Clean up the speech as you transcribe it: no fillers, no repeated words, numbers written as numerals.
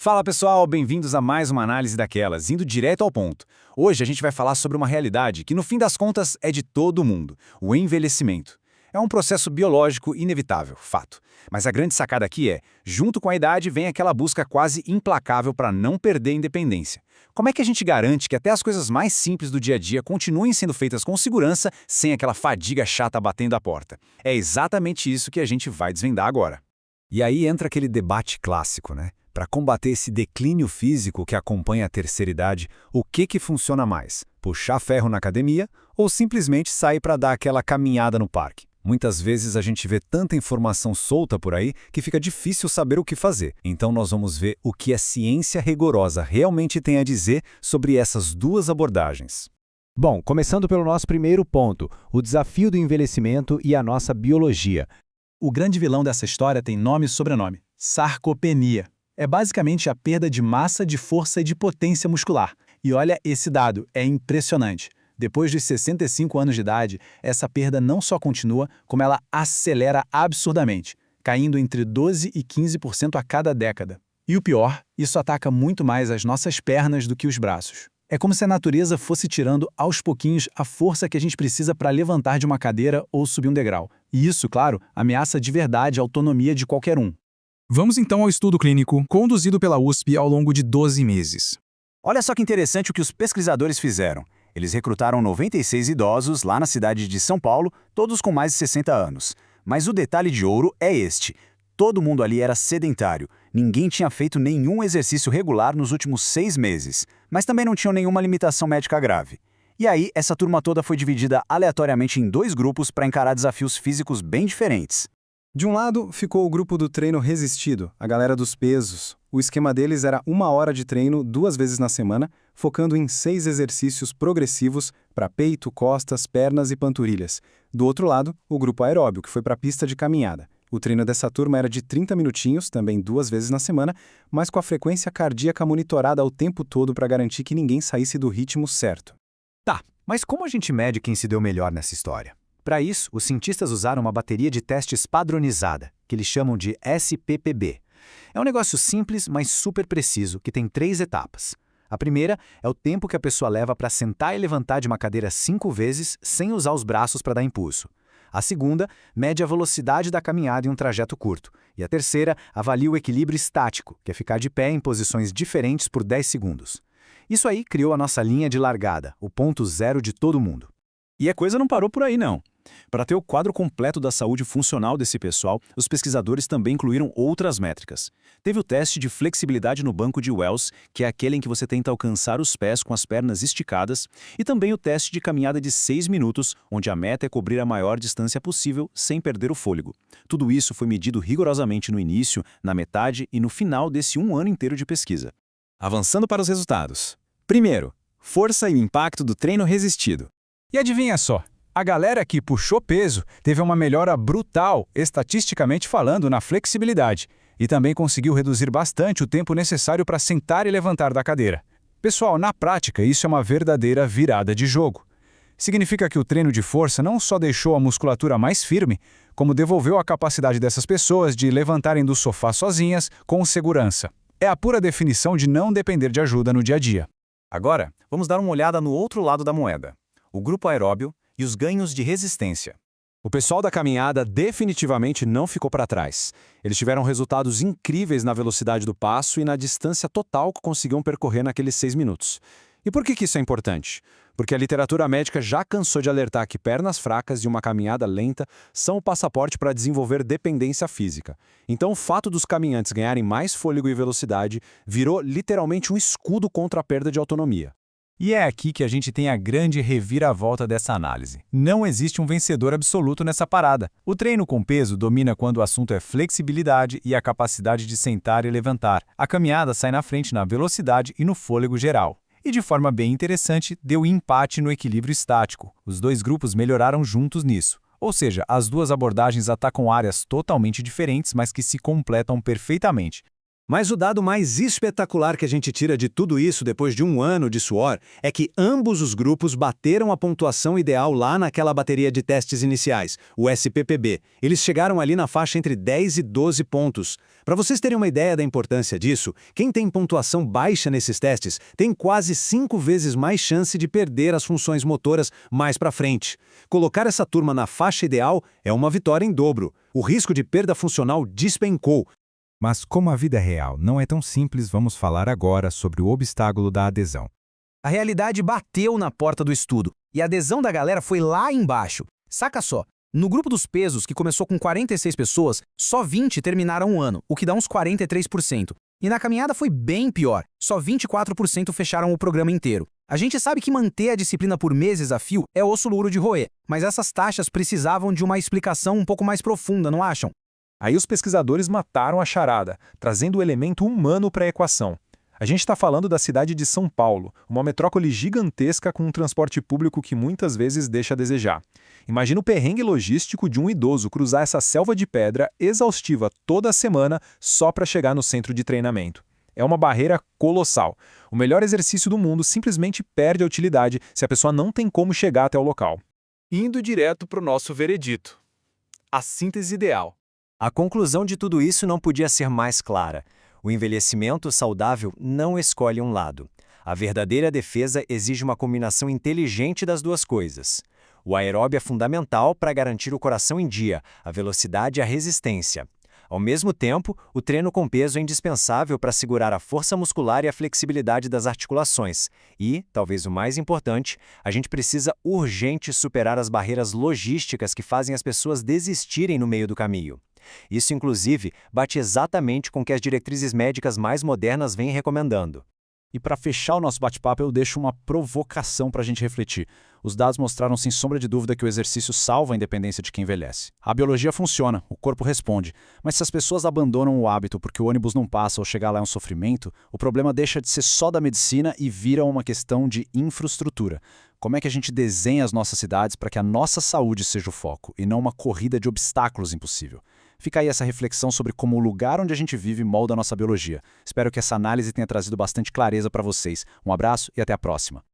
Fala pessoal, bem-vindos a mais uma análise daquelas, indo direto ao ponto. Hoje a gente vai falar sobre uma realidade que no fim das contas é de todo mundo, o envelhecimento. É um processo biológico inevitável, fato. Mas a grande sacada aqui é, junto com a idade vem aquela busca quase implacável para não perder a independência. Como é que a gente garante que até as coisas mais simples do dia a dia continuem sendo feitas com segurança, sem aquela fadiga chata batendo a porta? É exatamente isso que a gente vai desvendar agora. E aí entra aquele debate clássico, né? Para combater esse declínio físico que acompanha a terceira idade, o que funciona mais? Puxar ferro na academia ou simplesmente sair para dar aquela caminhada no parque? Muitas vezes a gente vê tanta informação solta por aí que fica difícil saber o que fazer. Então nós vamos ver o que a ciência rigorosa realmente tem a dizer sobre essas duas abordagens. Bom, começando pelo nosso primeiro ponto, o desafio do envelhecimento e a nossa biologia. O grande vilão dessa história tem nome e sobrenome: sarcopenia. É basicamente a perda de massa, de força e de potência muscular. E olha esse dado, é impressionante. Depois dos 65 anos de idade, essa perda não só continua, como ela acelera absurdamente, caindo entre 12% e 15% a cada década. E o pior, isso ataca muito mais as nossas pernas do que os braços. É como se a natureza fosse tirando aos pouquinhos a força que a gente precisa para levantar de uma cadeira ou subir um degrau. E isso, claro, ameaça de verdade a autonomia de qualquer um. Vamos então ao estudo clínico, conduzido pela USP ao longo de 12 meses. Olha só que interessante o que os pesquisadores fizeram. Eles recrutaram 96 idosos lá na cidade de São Paulo, todos com mais de 60 anos. Mas o detalhe de ouro é este. Todo mundo ali era sedentário. Ninguém tinha feito nenhum exercício regular nos últimos 6 meses. Mas também não tinham nenhuma limitação médica grave. E aí, essa turma toda foi dividida aleatoriamente em 2 grupos para encarar desafios físicos bem diferentes. De um lado, ficou o grupo do treino resistido, a galera dos pesos. O esquema deles era 1 hora de treino 2 vezes na semana, focando em 6 exercícios progressivos para peito, costas, pernas e panturrilhas. Do outro lado, o grupo aeróbio, que foi para a pista de caminhada. O treino dessa turma era de 30 minutinhos, também 2 vezes na semana, mas com a frequência cardíaca monitorada o tempo todo para garantir que ninguém saísse do ritmo certo. Tá, mas como a gente mede quem se deu melhor nessa história? Para isso, os cientistas usaram uma bateria de testes padronizada, que eles chamam de SPPB. É um negócio simples, mas super preciso, que tem 3 etapas. A primeira é o tempo que a pessoa leva para sentar e levantar de uma cadeira 5 vezes sem usar os braços para dar impulso. A segunda mede a velocidade da caminhada em um trajeto curto. E a terceira avalia o equilíbrio estático, que é ficar de pé em posições diferentes por 10 segundos. Isso aí criou a nossa linha de largada, o ponto zero de todo mundo. E a coisa não parou por aí, não. Para ter o quadro completo da saúde funcional desse pessoal, os pesquisadores também incluíram outras métricas. Teve o teste de flexibilidade no banco de Wells, que é aquele em que você tenta alcançar os pés com as pernas esticadas, e também o teste de caminhada de 6 minutos, onde a meta é cobrir a maior distância possível sem perder o fôlego. Tudo isso foi medido rigorosamente no início, na metade e no final desse 1 ano inteiro de pesquisa. Avançando para os resultados. Primeiro, força e o impacto do treino resistido. E adivinha só? A galera que puxou peso teve uma melhora brutal, estatisticamente falando, na flexibilidade, e também conseguiu reduzir bastante o tempo necessário para sentar e levantar da cadeira. Pessoal, na prática, isso é uma verdadeira virada de jogo. Significa que o treino de força não só deixou a musculatura mais firme, como devolveu a capacidade dessas pessoas de levantarem do sofá sozinhas, com segurança. É a pura definição de não depender de ajuda no dia a dia. Agora, vamos dar uma olhada no outro lado da moeda. O grupo aeróbio e os ganhos de resistência. O pessoal da caminhada definitivamente não ficou para trás. Eles tiveram resultados incríveis na velocidade do passo e na distância total que conseguiam percorrer naqueles 6 minutos. E por que isso é importante? Porque a literatura médica já cansou de alertar que pernas fracas e uma caminhada lenta são o passaporte para desenvolver dependência física. Então o fato dos caminhantes ganharem mais fôlego e velocidade virou literalmente um escudo contra a perda de autonomia. E é aqui que a gente tem a grande reviravolta dessa análise. Não existe um vencedor absoluto nessa parada. O treino com peso domina quando o assunto é flexibilidade e a capacidade de sentar e levantar. A caminhada sai na frente na velocidade e no fôlego geral. E de forma bem interessante, deu empate no equilíbrio estático. Os 2 grupos melhoraram juntos nisso. Ou seja, as 2 abordagens atacam áreas totalmente diferentes, mas que se completam perfeitamente. Mas o dado mais espetacular que a gente tira de tudo isso depois de um ano de suor é que ambos os grupos bateram a pontuação ideal lá naquela bateria de testes iniciais, o SPPB. Eles chegaram ali na faixa entre 10 e 12 pontos. Para vocês terem uma ideia da importância disso, quem tem pontuação baixa nesses testes tem quase 5 vezes mais chance de perder as funções motoras mais para frente. Colocar essa turma na faixa ideal é uma vitória em dobro. O risco de perda funcional despencou. Mas como a vida real não é tão simples, vamos falar agora sobre o obstáculo da adesão. A realidade bateu na porta do estudo e a adesão da galera foi lá embaixo. Saca só, no grupo dos pesos, que começou com 46 pessoas, só 20 terminaram o ano, o que dá uns 43%. E na caminhada foi bem pior, só 24% fecharam o programa inteiro. A gente sabe que manter a disciplina por meses a fio é osso duro de roer, mas essas taxas precisavam de uma explicação um pouco mais profunda, não acham? Aí os pesquisadores mataram a charada, trazendo o elemento humano para a equação. A gente está falando da cidade de São Paulo, uma metrópole gigantesca com um transporte público que muitas vezes deixa a desejar. Imagina o perrengue logístico de um idoso cruzar essa selva de pedra exaustiva toda semana só para chegar no centro de treinamento. É uma barreira colossal. O melhor exercício do mundo simplesmente perde a utilidade se a pessoa não tem como chegar até o local. Indo direto para o nosso veredito. A síntese ideal. A conclusão de tudo isso não podia ser mais clara. O envelhecimento saudável não escolhe um lado. A verdadeira defesa exige uma combinação inteligente das duas coisas. O aeróbio é fundamental para garantir o coração em dia, a velocidade e a resistência. Ao mesmo tempo, o treino com peso é indispensável para segurar a força muscular e a flexibilidade das articulações. E, talvez o mais importante, a gente precisa urgente superar as barreiras logísticas que fazem as pessoas desistirem no meio do caminho. Isso, inclusive, bate exatamente com o que as diretrizes médicas mais modernas vêm recomendando. E para fechar o nosso bate-papo, eu deixo uma provocação para a gente refletir. Os dados mostraram sem sombra de dúvida que o exercício salva a independência de quem envelhece. A biologia funciona, o corpo responde. Mas se as pessoas abandonam o hábito porque o ônibus não passa ou chegar lá é um sofrimento, o problema deixa de ser só da medicina e vira uma questão de infraestrutura. Como é que a gente desenha as nossas cidades para que a nossa saúde seja o foco e não uma corrida de obstáculos impossível? Fica aí essa reflexão sobre como o lugar onde a gente vive molda a nossa biologia. Espero que essa análise tenha trazido bastante clareza para vocês. Um abraço e até a próxima.